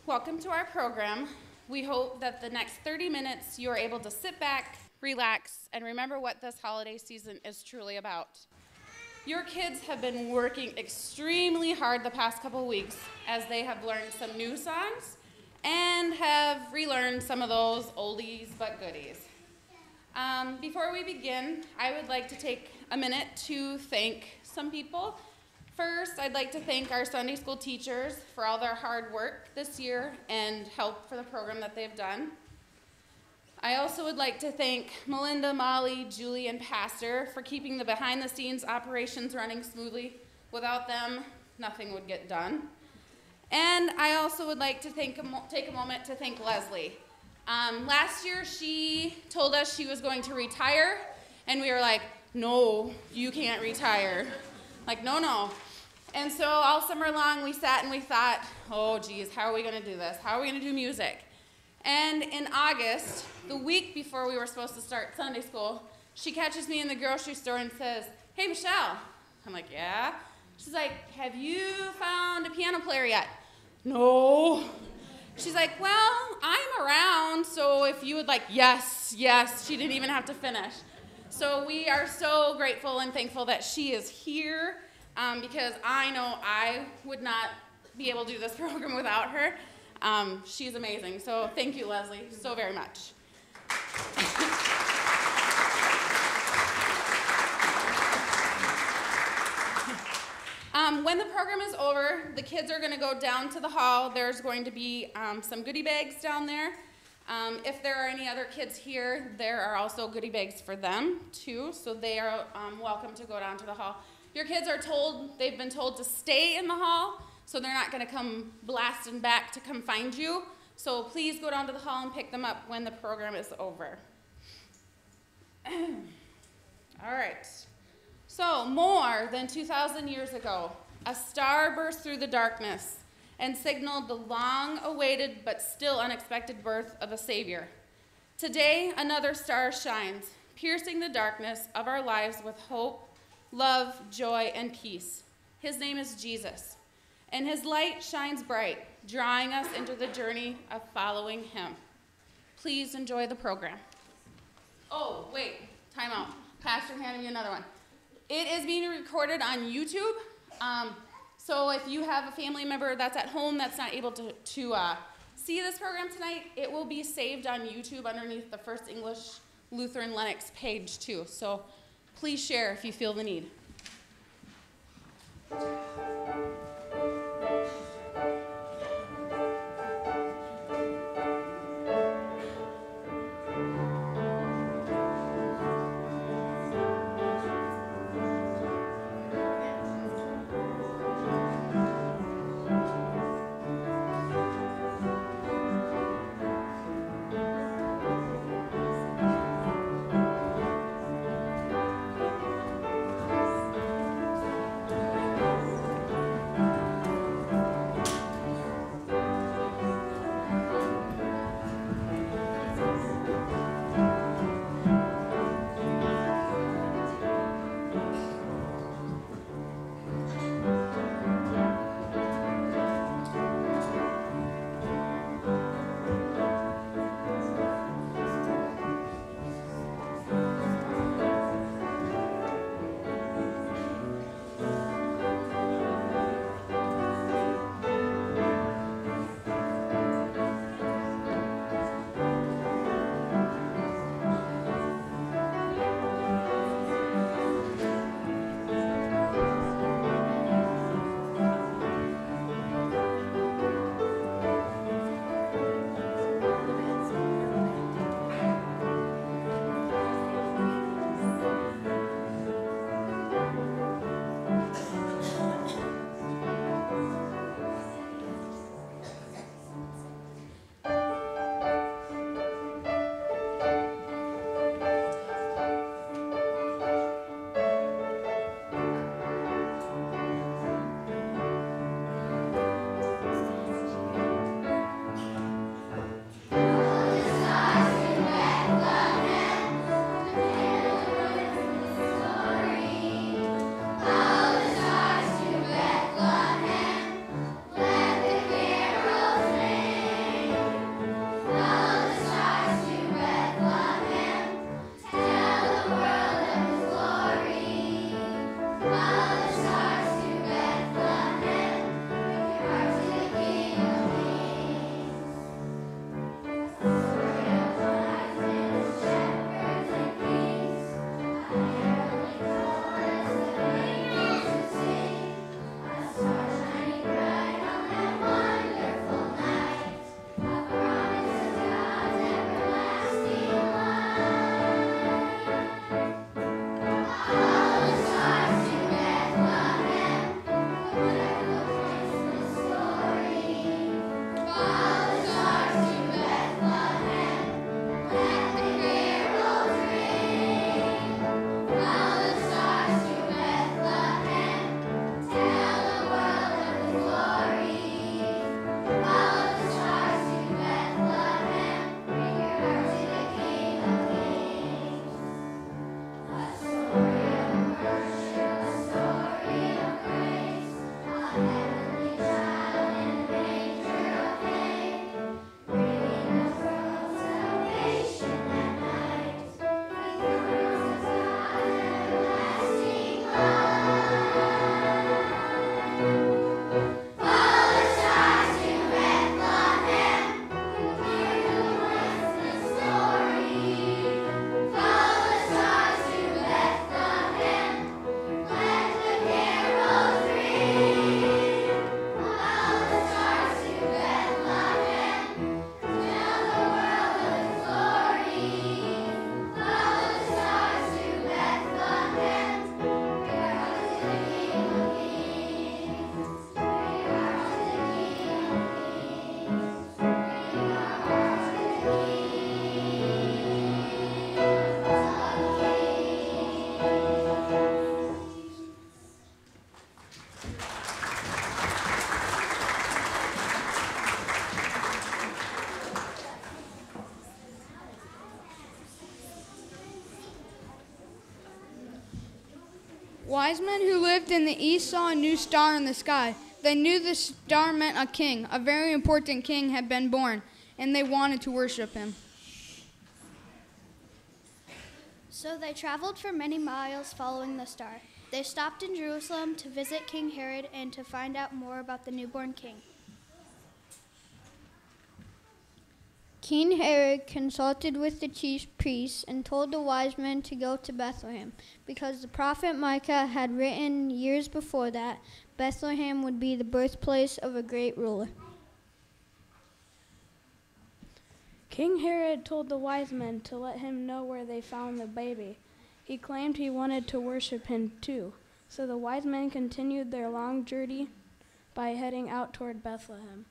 welcome to our program. We hope that the next 30 minutes you are able to sit back, relax, and remember what this holiday season is truly about. Your kids have been working extremely hard the past couple of weeks as they have learned some new songs and have relearned some of those oldies but goodies. Before we begin, I would like to take a minute to thank some people. First, I'd like to thank our Sunday school teachers for all their hard work this year and help for the program that they've done. I also would like to thank Melinda, Molly, Julie, and Pastor for keeping the behind-the-scenes operations running smoothly. Without them, nothing would get done. And I also would like to take a moment to thank Leslie. Last year, she told us she was going to retire, and we were like, no, you can't retire. Like, no. And so all summer long, we sat and we thought, oh, geez, how are we going to do this? How are we going to do music? And in August, the week before we were supposed to start Sunday school, she catches me in the grocery store and says, hey, Michelle. I'm like, yeah? She's like, have you found a piano player yet? No. She's like, well, I'm around, so if you would like, yes. She didn't even have to finish. So we are so grateful and thankful that she is here because I know I would not be able to do this program without her. She's amazing. So thank you, Leslie, so very much. When the program is over, the kids are going to go down to the hall. There's going to be some goodie bags down there. If there are any other kids here, there are also goodie bags for them, too, so they are welcome to go down to the hall. Your kids are told, they've been told to stay in the hall, so they're not going to come blasting back to come find you. So please go down to the hall and pick them up when the program is over. All right. So more than 2,000 years ago, a star burst through the darkness and signaled the long-awaited but still unexpected birth of a Savior. Today, another star shines, piercing the darkness of our lives with hope, love, joy, and peace. His name is Jesus, and his light shines bright, drawing us into the journey of following him. Please enjoy the program. Oh, wait, time out. Pastor handed me another one. It is being recorded on YouTube. So if you have a family member that's at home that's not able to see this program tonight, it will be saved on YouTube underneath the First English Lutheran Lennox page too. So please share if you feel the need. Wise men who lived in the east saw a new star in the sky. They knew the star meant a king. A very important king had been born, and they wanted to worship him. So they traveled for many miles following the star. They stopped in Jerusalem to visit King Herod and to find out more about the newborn king. King Herod consulted with the chief priests and told the wise men to go to Bethlehem, because the prophet Micah had written years before that Bethlehem would be the birthplace of a great ruler. King Herod told the wise men to let him know where they found the baby. He claimed he wanted to worship him too, so the wise men continued their long journey by heading out toward Bethlehem.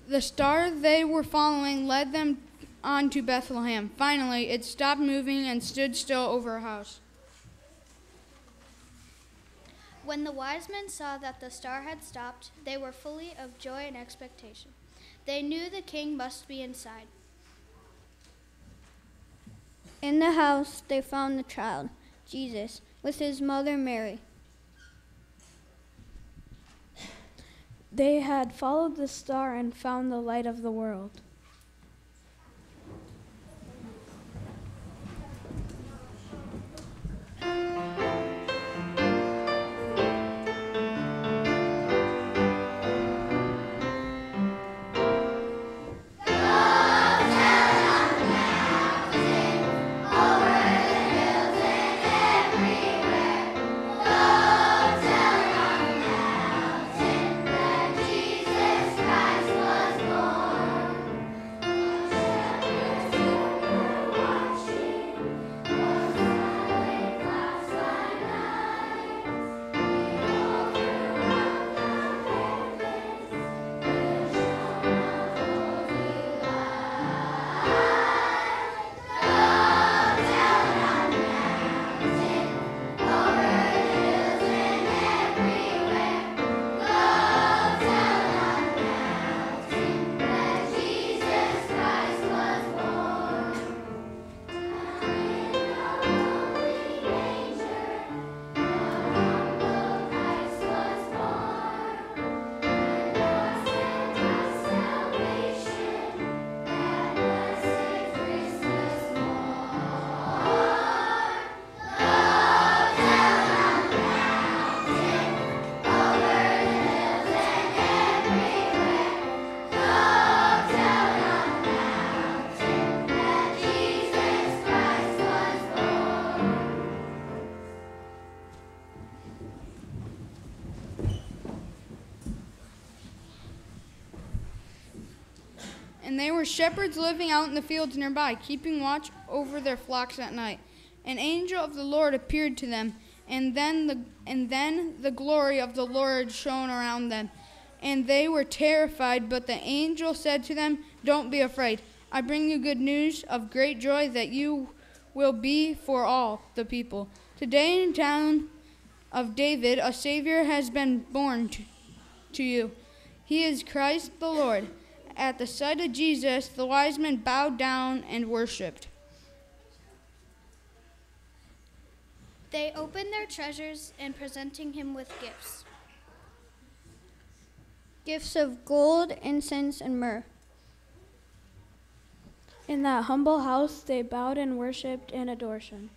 The star they were following led them on to Bethlehem. Finally, it stopped moving and stood still over a house. When the wise men saw that the star had stopped, they were full of joy and expectation. They knew the king must be inside. In the house, they found the child, Jesus, with his mother Mary. They had followed the star and found the light of the world. And they were shepherds living out in the fields nearby, keeping watch over their flocks at night. An angel of the Lord appeared to them, and then the glory of the Lord shone around them. And they were terrified, but the angel said to them, "Don't be afraid. I bring you good news of great joy that you will be for all the people. Today in the town of David, a Savior has been born to you. He is Christ the Lord." At the sight of Jesus, the wise men bowed down and worshipped. They opened their treasures and presenting him with gifts. Gifts of gold, incense, and myrrh. In that humble house, they bowed and worshipped in adoration.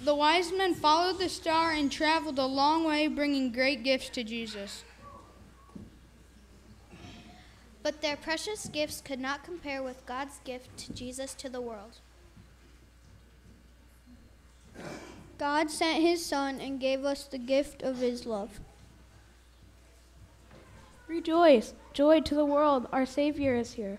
The wise men followed the star and traveled a long way, bringing great gifts to Jesus. But their precious gifts could not compare with God's gift to Jesus to the world. God sent his Son and gave us the gift of his love. Rejoice! Joy to the world! Our Savior is here.